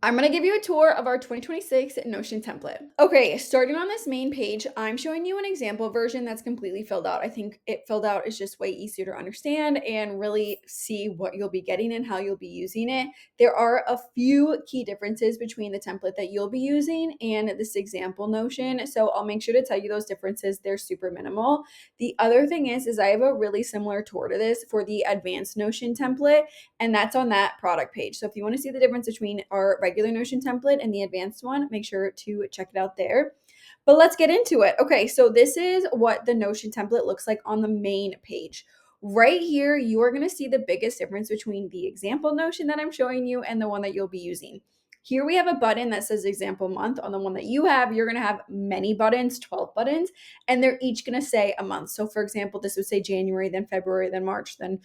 I'm going to give you a tour of our 2026 Notion template. Okay, starting on this main page, I'm showing you an example version that's completely filled out. I think it filled out is just way easier to understand and really see what you'll be getting and how you'll be using it. There are a few key differences between the template that you'll be using and this example Notion, so I'll make sure to tell you those differences. They're super minimal. The other thing is I have a really similar tour to this for the advanced Notion template, and that's on that product page. So if you want to see the difference between our regular Notion template and the advanced one, make sure to check it out there. But let's get into it. Okay, so this is what the Notion template looks like on the main page. Right here, you are going to see the biggest difference between the example Notion that I'm showing you and the one that you'll be using. Here we have a button that says example month. On the one that you have, you're going to have many buttons, 12 buttons, and they're each going to say a month. So for example, this would say January, then February, then March, then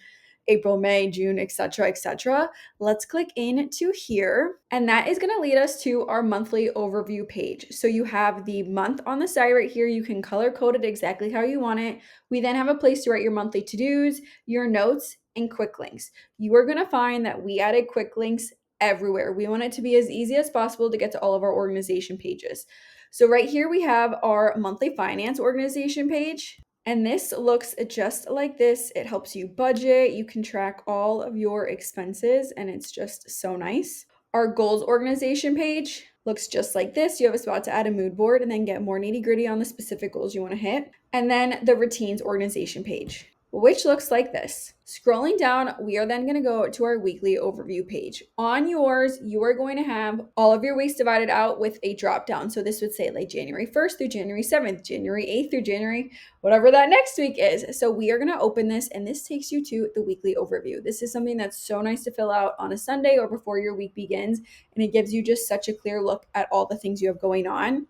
April, May, June, etc., etc. Let's click into here, and that is going to lead us to our monthly overview page. So you have the month on the side right here. You can color code it exactly how you want it. We then have a place to write your monthly to-dos, your notes, and quick links. You are going to find that we added quick links everywhere. We want it to be as easy as possible to get to all of our organization pages. So right here we have our monthly finance organization page. And this looks just like this. It helps you budget. You can track all of your expenses, and it's just so nice. Our goals organization page looks just like this. You have a spot to add a mood board and then get more nitty gritty on the specific goals you want to hit. And then the routines organization page, which looks like this. Scrolling down, we are then going to go to our weekly overview page. On yours, you are going to have all of your weeks divided out with a drop down. So this would say like January 1st through January 7th, January 8th through January, whatever that next week is. So we are going to open this, and this takes you to the weekly overview. This is something that's so nice to fill out on a Sunday or before your week begins, and it gives you just such a clear look at all the things you have going on.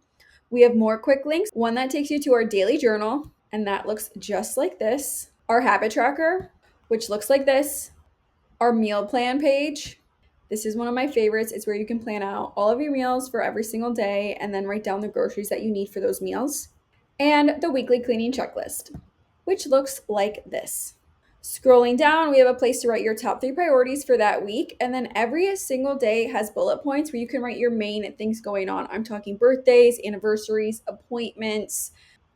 We have more quick links, one that takes you to our daily journal, and that looks just like this. Our habit tracker, which looks like this. Our meal plan page. This is one of my favorites. It's where you can plan out all of your meals for every single day and then write down the groceries that you need for those meals. And the weekly cleaning checklist, which looks like this. Scrolling down, we have a place to write your top 3 priorities for that week. And then every single day has bullet points where you can write your main things going on. I'm talking birthdays, anniversaries, appointments,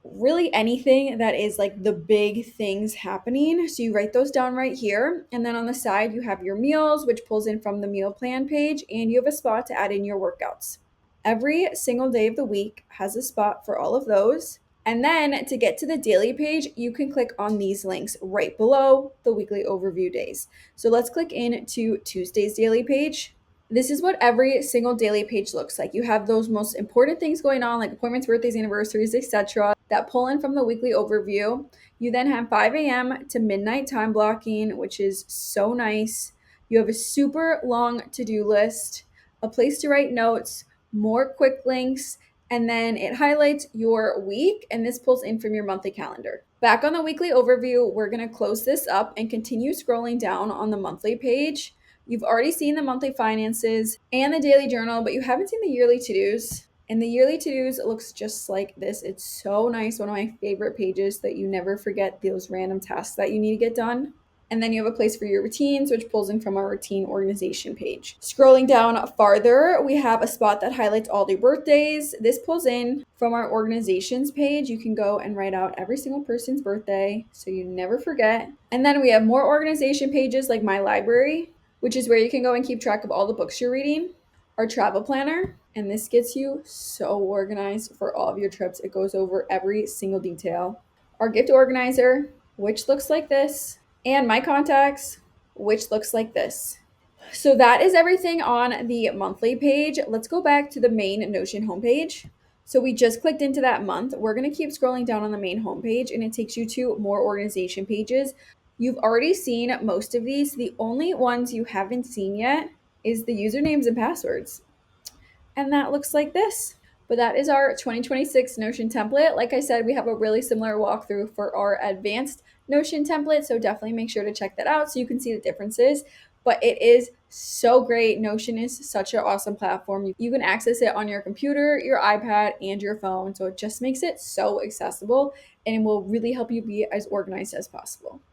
really anything that is like the big things happening. So you write those down right here. And then on the side, you have your meals, which pulls in from the meal plan page, and you have a spot to add in your workouts. Every single day of the week has a spot for all of those. And then to get to the daily page, you can click on these links right below the weekly overview days. So let's click into Tuesday's daily page. This is what every single daily page looks like. You have those most important things going on, like appointments, birthdays, anniversaries, etc., that pull in from the weekly overview. You then have 5 a.m. to midnight time blocking, which is so nice. You have a super long to-do list, a place to write notes, more quick links, and then it highlights your week, and this pulls in from your monthly calendar. Back on the weekly overview, we're going to close this up and continue scrolling down on the monthly page. You've already seen the monthly finances and the daily journal, but you haven't seen the yearly to-dos. And the yearly to-dos looks just like this. It's so nice. One of my favorite pages that you never forget those random tasks that you need to get done. And then you have a place for your routines, which pulls in from our routine organization page. Scrolling down farther, we have a spot that highlights all the birthdays. This pulls in from our organizations page. You can go and write out every single person's birthday so you never forget. And then we have more organization pages like My Library, which is where you can go and keep track of all the books you're reading. Our travel planner, and this gets you so organized for all of your trips. It goes over every single detail. Our gift organizer, which looks like this, and my contacts, which looks like this. So that is everything on the monthly page. Let's go back to the main Notion homepage. So we just clicked into that month. We're going to keep scrolling down on the main homepage, and it takes you to more organization pages. You've already seen most of these. The only ones you haven't seen yet is the usernames and passwords. And that looks like this. But that is our 2026 Notion template. Like I said, we have a really similar walkthrough for our advanced Notion template, so definitely make sure to check that out so you can see the differences. But it is so great. Notion is such an awesome platform. You can access it on your computer, your iPad, and your phone. So it just makes it so accessible, and it will really help you be as organized as possible.